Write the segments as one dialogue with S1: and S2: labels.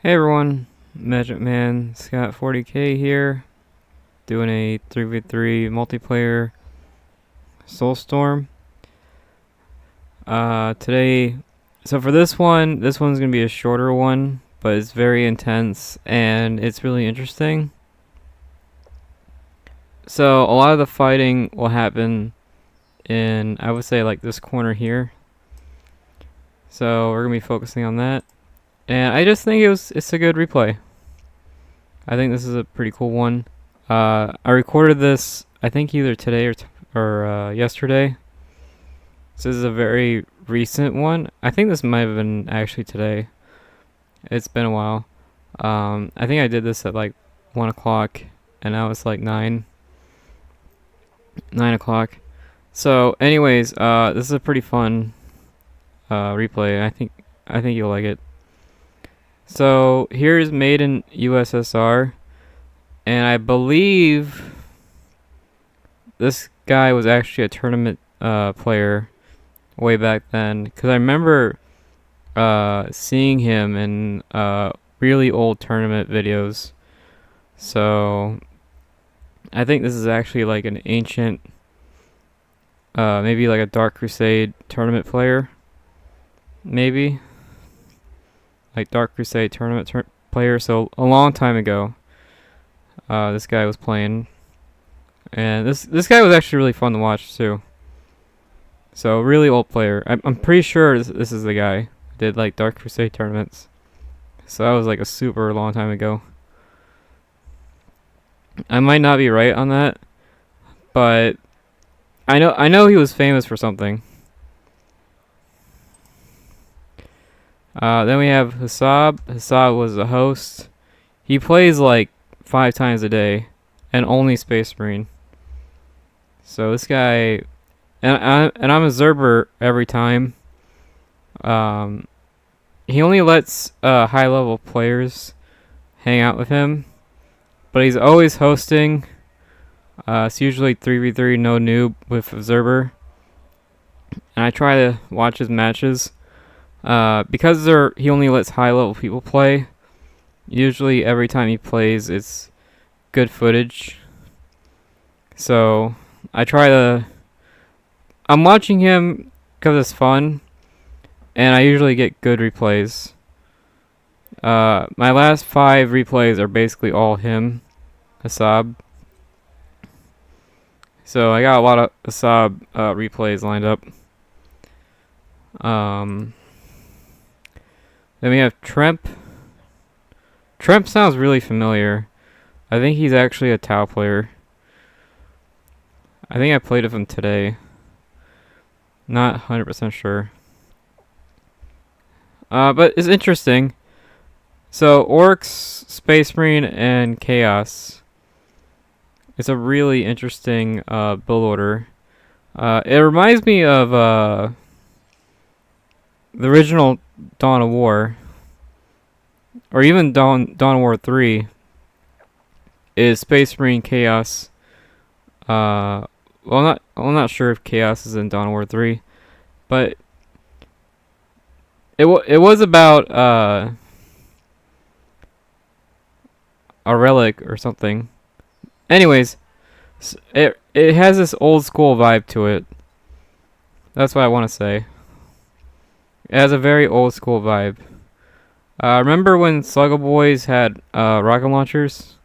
S1: Hey everyone, Magic Man Scott 40k here, doing a 3v3 multiplayer Soulstorm. Today, so for this one's gonna be a shorter one, but it's very intense and it's really interesting. So a lot of the fighting will happen in, I would say, like this corner here. So we're gonna be focusing on that. And I just think it's a good replay. I think this is a pretty cool one. I recorded this, I think either today or yesterday. So this is a very recent one. I think this might have been actually today. It's been a while. I think I did this at like 1 o'clock, and now it's like 9 o'clock. So anyways, this is a pretty fun replay. I think you'll like it. So here's made in USSR, and I believe this guy was actually a tournament player way back then, because I remember seeing him in really old tournament videos. So I think this is actually like an ancient, maybe like a Dark Crusade tournament player, maybe. Like Dark Crusade tournament player, so a long time ago, this guy was playing, and this guy was actually really fun to watch too. So really old player. I'm pretty sure this is the guy who did like Dark Crusade tournaments. So that was like a super long time ago. I might not be right on that, but I know he was famous for something. Then we have Hasoub. Hasoub was a host. He plays like 5 times a day, and only Space Marine. So this guy, and I'm a Zerber every time. He only lets high level players hang out with him, but he's always hosting. It's usually 3v3 no noob with Zerber, and I try to watch his matches. Because he only lets high level people play, usually every time he plays it's good footage. So I'm watching him because it's fun, and I usually get good replays. My last 5 replays are basically all him, Hasoub. So I got a lot of Hasoub replays lined up. Then we have Tremp. Tremp sounds really familiar. I think he's actually a Tau player. I think I played with him today. Not 100% sure. But it's interesting. So Orks, Space Marine, and Chaos. It's a really interesting build order. It reminds me of the original Dawn of War, or even Dawn of War 3, is Space Marine Chaos. I'm not sure if Chaos is in Dawn of War 3, but it was about a relic or something. Anyways, it has this old school vibe to it. That's what I want to say. It has a very old school vibe. Remember when Sluggo Boys had rocket launchers?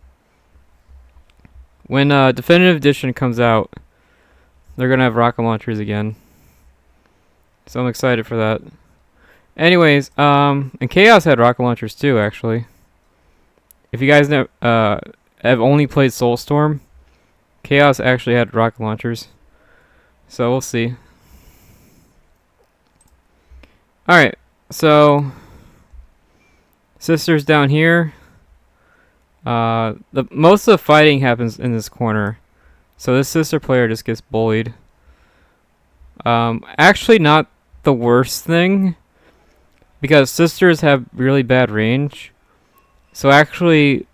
S1: When Definitive Edition comes out, they're gonna have rocket launchers again. So I'm excited for that. Anyways, and Chaos had rocket launchers too, actually. If you guys have only played Soulstorm, Chaos actually had rocket launchers. So we'll see. Alright, so Sisters down here. Most of the fighting happens in this corner. So this sister player just gets bullied. Actually not the worst thing, because sisters have really bad range. So actually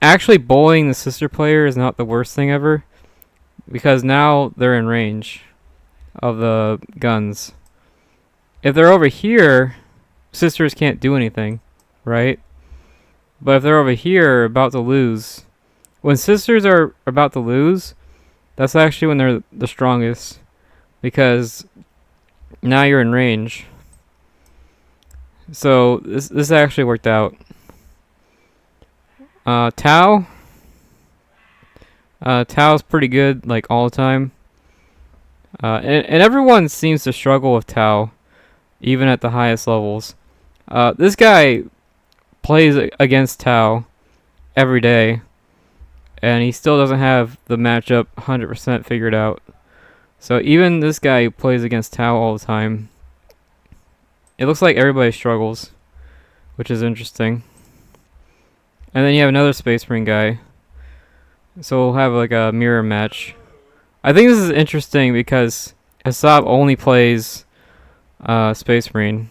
S1: bullying the sister player is not the worst thing ever, because now they're in range of the guns. If they're over here, sisters can't do anything, right? But if they're over here about to lose, when sisters are about to lose, that's actually when they're the strongest, because now you're in range. So this actually worked out. Tau's pretty good, like, all the time. And everyone seems to struggle with Tau, even at the highest levels. This guy plays against Tau every day, and he still doesn't have the matchup 100% figured out. So even this guy who plays against Tau all the time, it looks like everybody struggles, which is interesting. And then you have another Space Marine guy. So we'll have like a mirror match. I think this is interesting because Hasoub only plays Space Marine.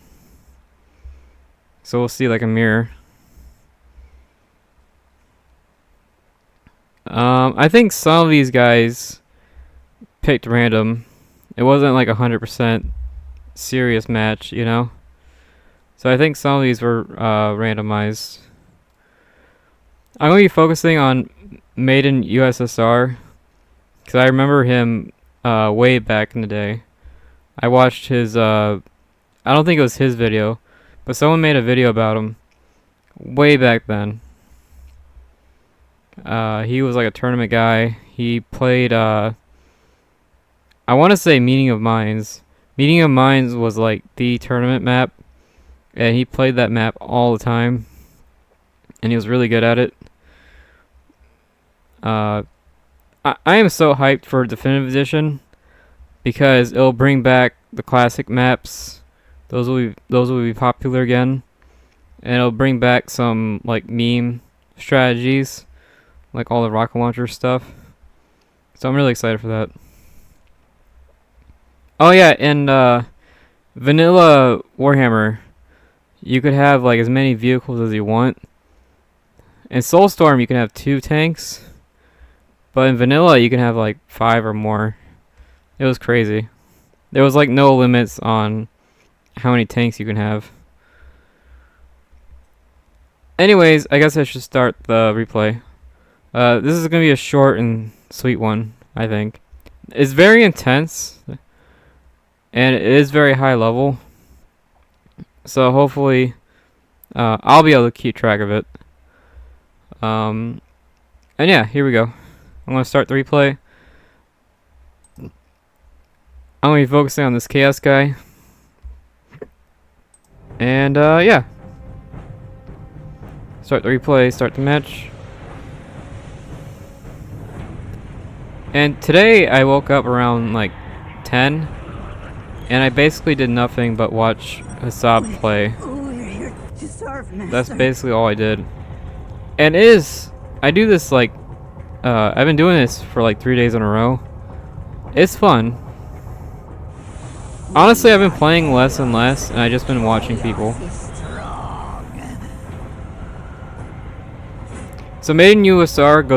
S1: So we'll see like a mirror. I think some of these guys picked random. It wasn't like 100% serious match, you know? So I think some of these were randomized. I'm going to be focusing on Made in USSR, because I remember him way back in the day. I watched his, I don't think it was his video, but someone made a video about him way back then. He was like a tournament guy. He played, I want to say Meeting of Minds. Meeting of Minds was like the tournament map, and he played that map all the time, and he was really good at it. I am so hyped for Definitive Edition because it'll bring back the classic maps. Those will be popular again, and it'll bring back some like meme strategies, like all the rocket launcher stuff. So I'm really excited for that. Oh yeah, and Vanilla Warhammer, you could have like as many vehicles as you want. In Soulstorm, you can have 2 tanks. But in vanilla, you can have like 5 or more. It was crazy. There was like no limits on how many tanks you can have. Anyways, I guess I should start the replay. This is going to be a short and sweet one, I think. It's very intense, and it is very high level. So hopefully, I'll be able to keep track of it. And yeah, here we go. I'm going to start the replay. I'm going to be focusing on this Chaos guy. And, yeah. Start the replay, start the match. And today I woke up around like 10. And I basically did nothing but watch Hasoub play. That's basically all I did. And I do this like, I've been doing this for like 3 days in a row. It's fun. Honestly, I've been playing less and less, and I've just been watching people. So Made in USSR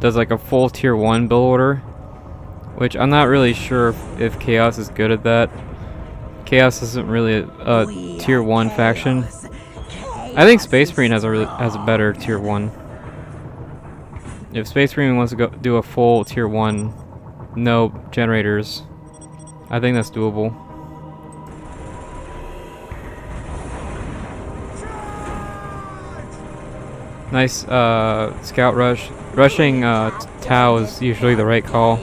S1: does like a full tier 1 build order, which I'm not really sure if Chaos is good at that. Chaos isn't really a tier 1 faction. I think Space Marine has a better tier 1. If Space Marine wants to do a full tier 1, no generators, I think that's doable. Nice scout rush. Rushing Tau is usually the right call.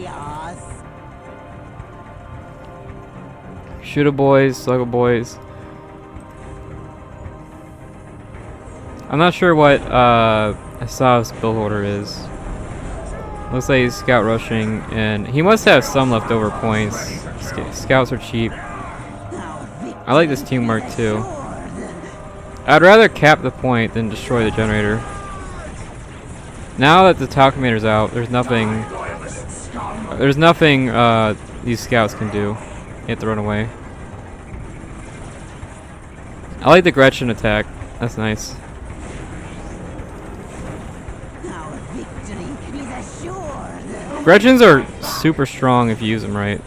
S1: Shooter boys, slugger boys. I'm not sure what Hasoub's build order is. Looks like he's scout rushing, and he must have some leftover points. Scouts are cheap. I like this teamwork too. I'd rather cap the point than destroy the generator. Now that the Tau Commander's out, there's nothing these scouts can do. You have to run away. I like the Gretchen attack. That's nice. Gretchens are super strong if you use them right.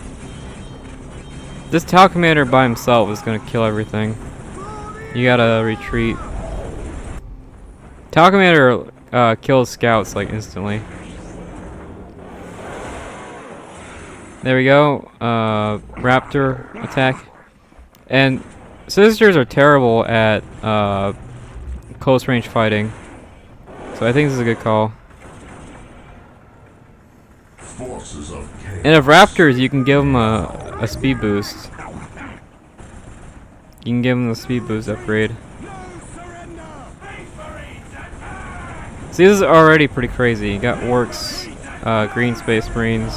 S1: This Tau Commander by himself is gonna kill everything. You gotta retreat. Tau Commander kills scouts like instantly. There we go. Raptor attack. And Sisters are terrible at close range fighting. So I think this is a good call. And if Raptors, you can give them a speed boost. You can give them the speed boost upgrade. See, this is already pretty crazy. You got Orks, Green Space Marines.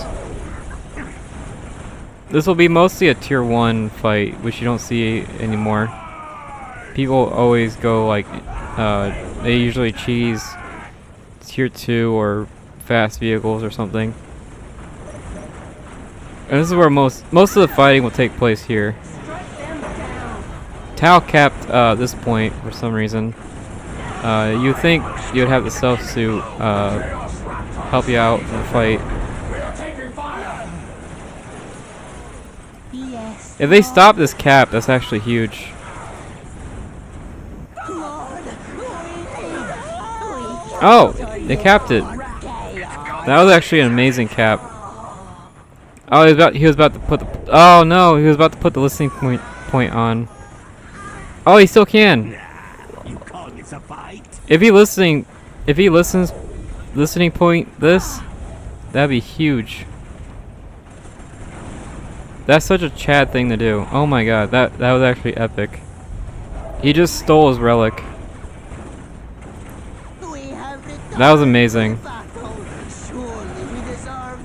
S1: This will be mostly a tier 1 fight, which you don't see anymore. People always go like, they usually cheese tier 2 or fast vehicles or something. And this is where most of the fighting will take place here. Tau capped this point for some reason. You think you'd have the self suit help you out in the fight. If they stop this cap, that's actually huge. Oh, they capped it. That was actually an amazing cap. Oh, he was about to put the. Oh no, he was about to put the listening point on. Oh, he still can. If he listens, listening point this, that'd be huge. That's such a Chad thing to do. Oh my god, that was actually epic. He just stole his relic. That was amazing.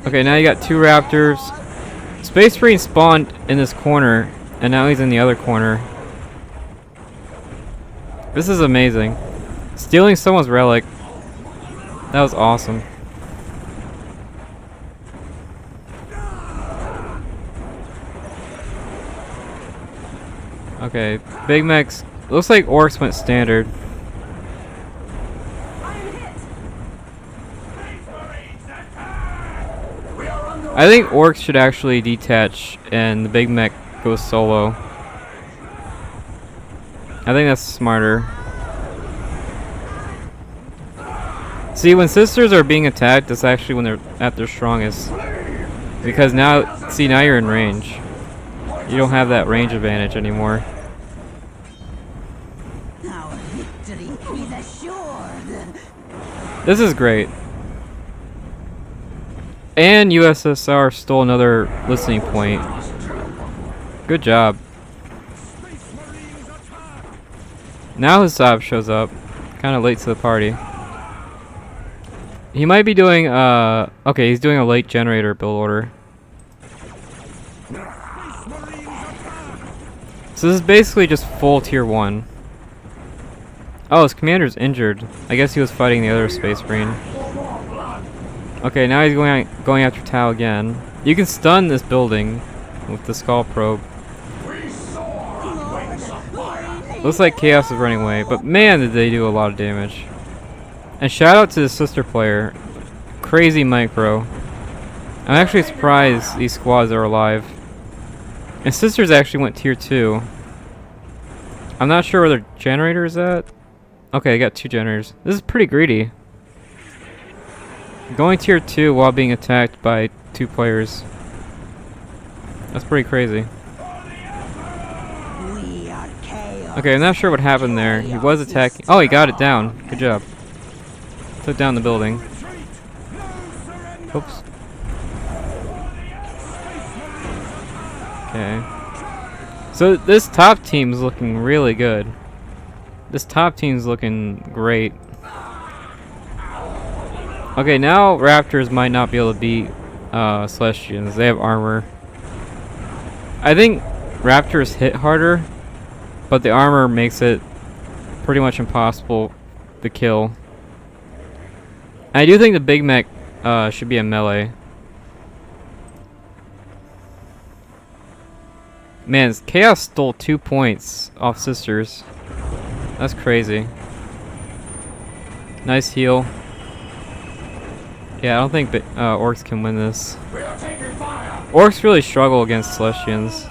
S1: Okay, now you got 2 Raptors. Space Marine spawned in this corner, and now he's in the other corner. This is amazing. Stealing someone's relic. That was awesome. Okay, Big Mechs. Looks like Orks went standard. I think Orks should actually detach and the Big Mech goes solo. I think that's smarter. See, when Sisters are being attacked, that's actually when they're at their strongest. Because now, see, now you're in range. You don't have that range advantage anymore. This is great. And USSR stole another listening point. Good job. Now Hasoub shows up. Kind of late to the party. He might be doing, okay, he's doing a late generator build order. So this is basically just full tier 1. Oh, his commander's injured. I guess he was fighting the other Space Marine. Okay, now he's going after Tau again. You can stun this building with the skull probe. Looks like Chaos is running away, but man, did they do a lot of damage. And shout out to the sister player, Crazy Micro. I'm actually surprised these squads are alive. And Sisters actually went tier 2. I'm not sure where their generator is at. Okay, they got 2 generators. This is pretty greedy. Going tier 2 while being attacked by 2 players. That's pretty crazy. Okay, I'm not sure what happened there. He was attacking. Oh, he got it down. Good job. Took down the building. Oops. Okay. So this top team is looking really good. This top team's looking great. Okay, now Raptors might not be able to beat Celestians. They have armor. I think Raptors hit harder, but the armor makes it pretty much impossible to kill. I do think the Big Mech should be a melee. Man, Chaos stole 2 points off Sisters. That's crazy. Nice heal. Yeah, I don't think Orks can win this. Orks really struggle against Celestians.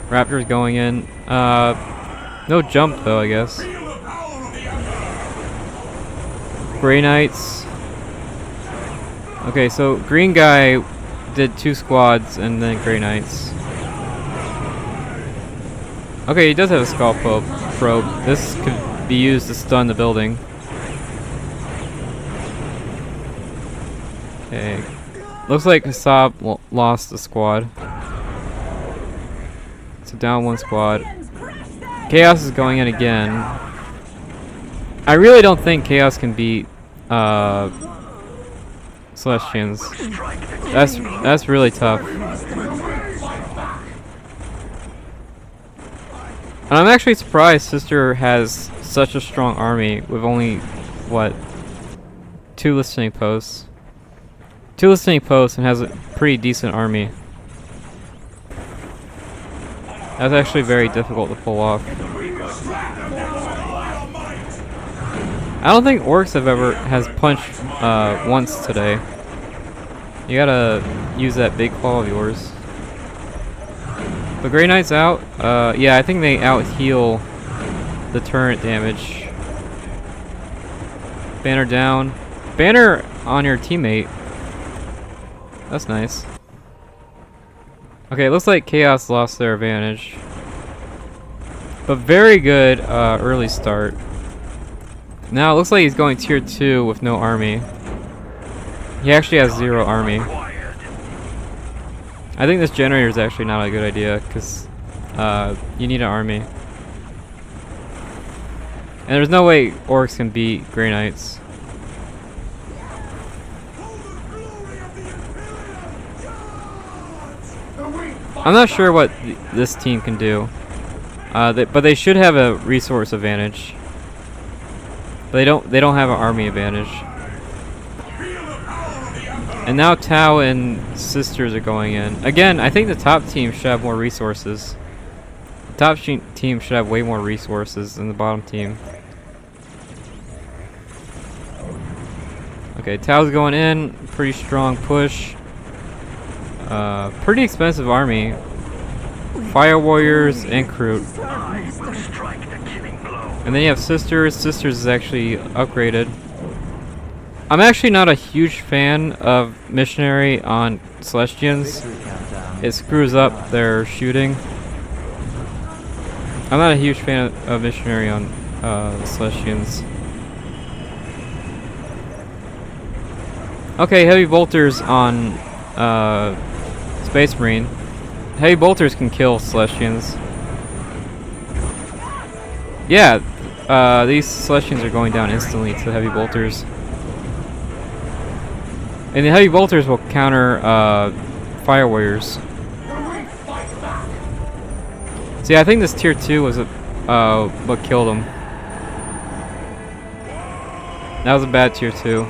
S1: Raptor's going in. No jump though, I guess. Grey Knights. Okay, so green guy did 2 squads and then Grey Knights. Okay, he does have a skull probe. This could be used to stun the building. Okay. Looks like Hasoub lost a squad. So down 1 squad. Chaos is going in again. I really don't think Chaos can beat Celestians. That's really tough. And I'm actually surprised Sister has such a strong army with only, what, 2 listening posts. 2 listening posts and has a pretty decent army. That's actually very difficult to pull off. I don't think Orks has punched once today. You gotta use that big claw of yours. The Grey Knight's out. Yeah, I think they out-heal the turret damage. Banner down. Banner on your teammate. That's nice. Okay, it looks like Chaos lost their advantage. But very good early start. Now it looks like he's going tier 2 with no army. He actually has 0 army. I think this generator is actually not a good idea because you need an army. And there's no way Orks can beat Grey Knights. I'm not sure what this team can do, but they should have a resource advantage. But they don't have an army advantage. And now Tau and Sisters are going in. Again, I think the top team should have more resources. The top team should have way more resources than the bottom team. Okay, Tau's going in. Pretty strong push. Pretty expensive army. Fire Warriors and Kroot. And then you have Sisters. Sisters is actually upgraded. I'm actually not a huge fan of Missionary on Celestians. It screws up their shooting. I'm not a huge fan of Missionary on Celestians. Okay, Heavy Bolters on Space Marine. Heavy Bolters can kill Celestians. Yeah, these Celestians are going down instantly to Heavy Bolters. And the Heavy Bolters will counter Fire Warriors. See, I think this tier 2 was what killed him. That was a bad tier 2.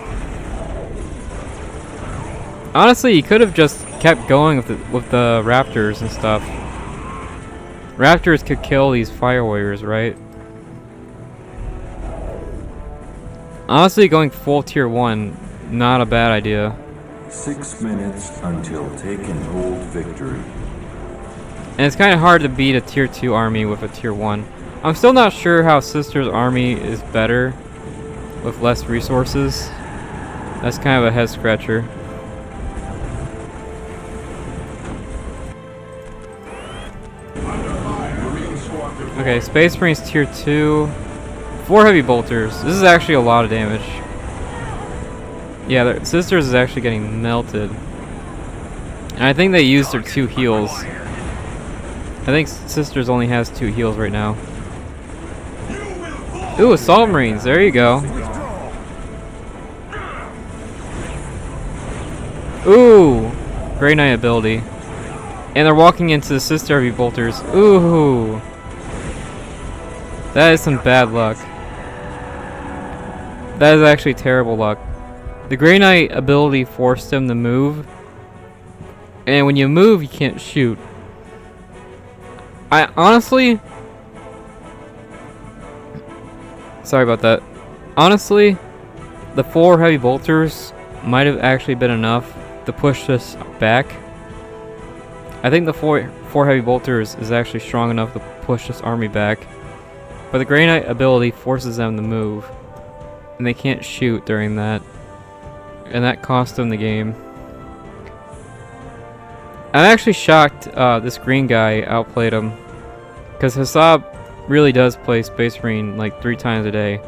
S1: Honestly, he could have just kept going with the Raptors and stuff. Raptors could kill these Fire Warriors, right? Honestly, going full tier 1, not a bad idea.
S2: 6 minutes until take and hold victory.
S1: And it's kind of hard to beat a tier 2 army with a tier 1. I'm still not sure how Sister's army is better with less resources. That's kind of a head scratcher. Okay, Space Marines tier 2. 4 Heavy Bolters. This is actually a lot of damage. Yeah, their Sisters is actually getting melted. And I think they used their 2 heals. I think Sisters only has 2 heals right now. Ooh, Assault Marines. There you go. Ooh, Grey Knight ability. And they're walking into the Sister Heavy Bolters. Ooh. That is some bad luck. That is actually terrible luck. The Grey Knight ability forced him to move. And when you move, you can't shoot. I honestly... Sorry about that. Honestly, the 4 Heavy Bolters might have actually been enough to push this back. I think the 4 Heavy Bolters is actually strong enough to push this army back. But the Grey Knight ability forces them to move, and they can't shoot during that, and that cost them the game. I'm actually shocked this green guy outplayed him, because Hasoub really does play Space Marine like 3 times a day,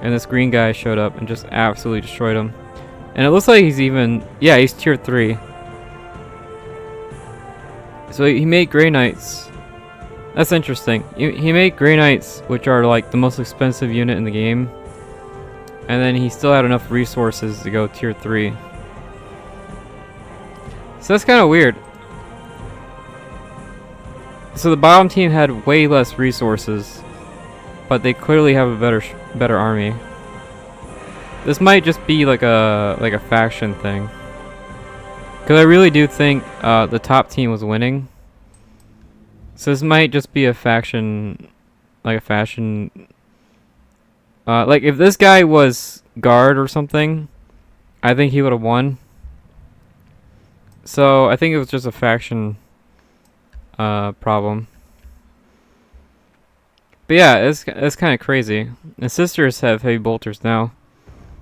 S1: and this green guy showed up and just absolutely destroyed him. And it looks like he's even, yeah, he's tier 3. So he made Grey Knights. That's interesting. He made Grey Knights, which are like the most expensive unit in the game, and then he still had enough resources to go tier 3. So that's kind of weird. So the bottom team had way less resources, but they clearly have a better army. This might just be like a faction thing, because I really do think the top team was winning. So this might just be a faction, like a fashion. Like if this guy was guard or something, I think he would have won. So I think it was just a faction problem. But yeah, it's kind of crazy. And sisters have heavy bolters now.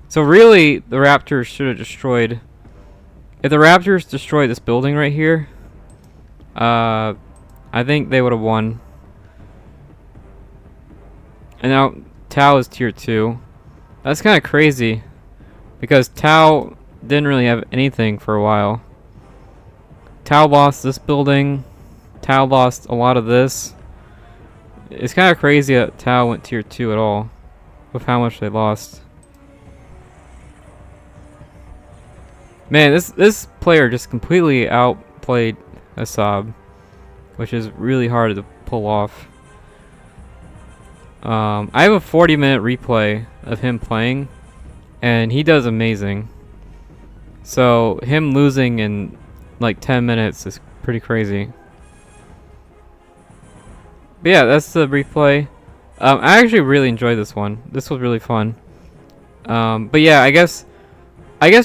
S1: So really, the Raptors should have destroyed. If the Raptors destroyed this building right here, I think they would have won. And now Tau is tier 2. That's kind of crazy, because Tau didn't really have anything for a while. Tau lost this building. Tau lost a lot of this. It's kind of crazy that Tau went tier 2 at all, with how much they lost. Man, this player just completely outplayed Hasoub, which is really hard to pull off. I have a 40-minute replay of him playing, and he does amazing. So him losing in like 10 minutes is pretty crazy. But yeah, that's the replay. I actually really enjoyed this one. This was really fun. But yeah, I guess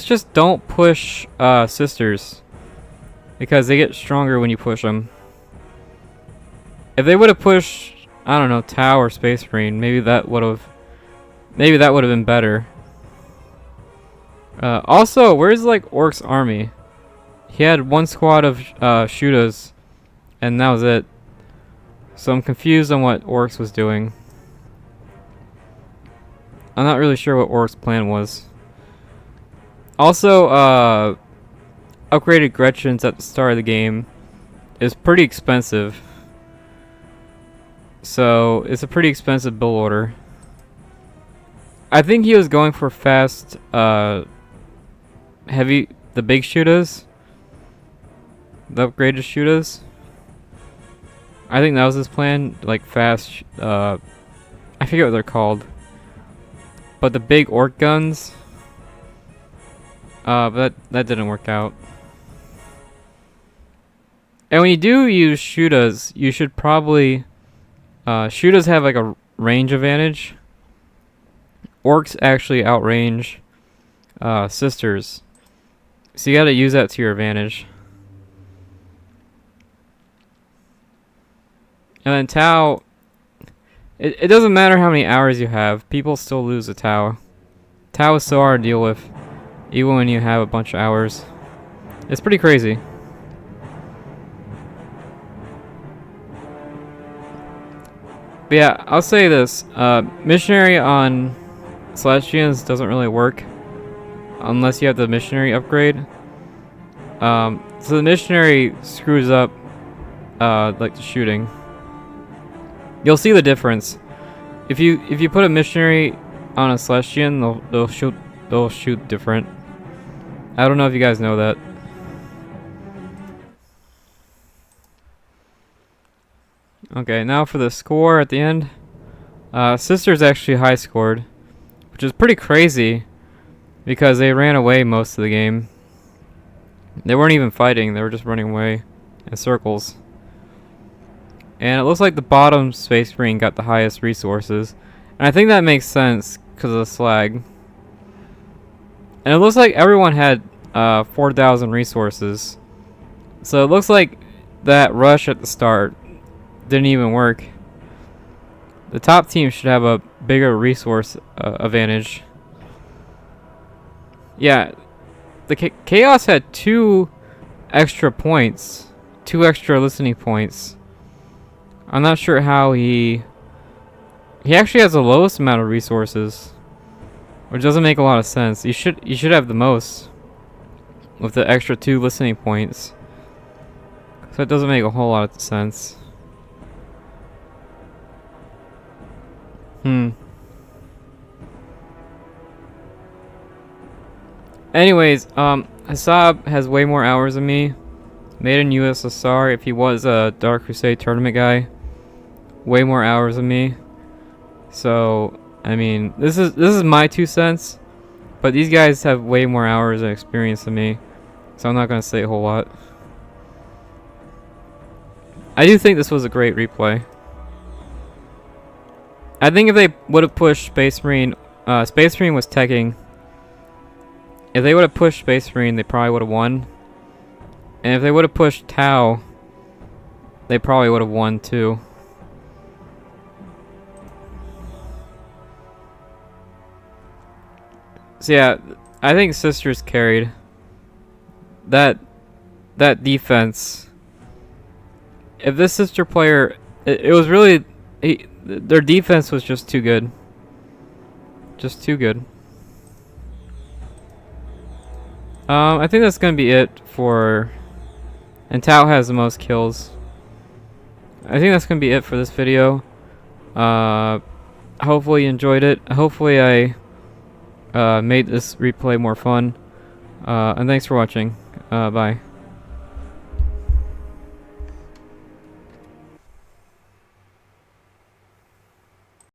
S1: just don't push sisters, because they get stronger when you push them. If they would have pushed, I don't know, Tau or Space Marine, maybe that would have been better. Also, where's like Orks' army? He had 1 squad of Shudas, and that was it. So I'm confused on what Orks was doing. I'm not really sure what Orks' plan was. Also, upgraded Gretchens at the start of the game is pretty expensive. So it's a pretty expensive build order. I think he was going for fast, heavy, the big shooters, the upgraded shooters. I think that was his plan, like fast. I forget what they're called, but the big orc guns. But that didn't work out. And when you do use shooters, you should probably. Shooters have like a range advantage. Orcs actually outrange sisters, so you gotta use that to your advantage. And then Tau, it doesn't matter how many hours you have, people still lose a Tau. Tau is so hard to deal with, even when you have a bunch of hours. It's pretty crazy. But yeah, I'll say this. Missionary on Celestians doesn't really work unless you have the missionary upgrade. So the missionary screws up like the shooting. You'll see the difference. If you put a missionary on a Celestian, they'll shoot different. I don't know if you guys know that. Okay, now for the score at the end. Sisters actually high scored, which is pretty crazy because they ran away most of the game. They weren't even fighting, they were just running away in circles. And it looks like the bottom Space Marine got the highest resources. And I think that makes sense because of the slag. And it looks like everyone had 4,000 resources. So it looks like that rush at the start didn't even work. the top team should have a bigger resource advantage. Yeah, the Chaos had 2 extra points, 2 extra listening points. I'm not sure how he actually has the lowest amount of resources, which doesn't make a lot of sense. You should have the most with the extra 2 listening points. So it doesn't make a whole lot of sense. Anyways, Hasoub has way more hours than me. Made in USSR. If he was a Dark Crusade tournament guy, way more hours than me. So I mean, this is my 2 cents, but these guys have way more hours and experience than me, so I'm not gonna say a whole lot. I do think this was a great replay. I think if they would have pushed Space Marine was teching. If they would have pushed Space Marine, they probably would have won. And if they would have pushed Tau, they probably would have won too. So yeah, I think Sisters carried. That defense. If this sister player, it was really, their defense was just too good. Just too good. I think that's gonna be it for, and Tau has the most kills. I think that's gonna be it for this video. Hopefully you enjoyed it. Hopefully I made this replay more fun. And thanks for watching. Bye.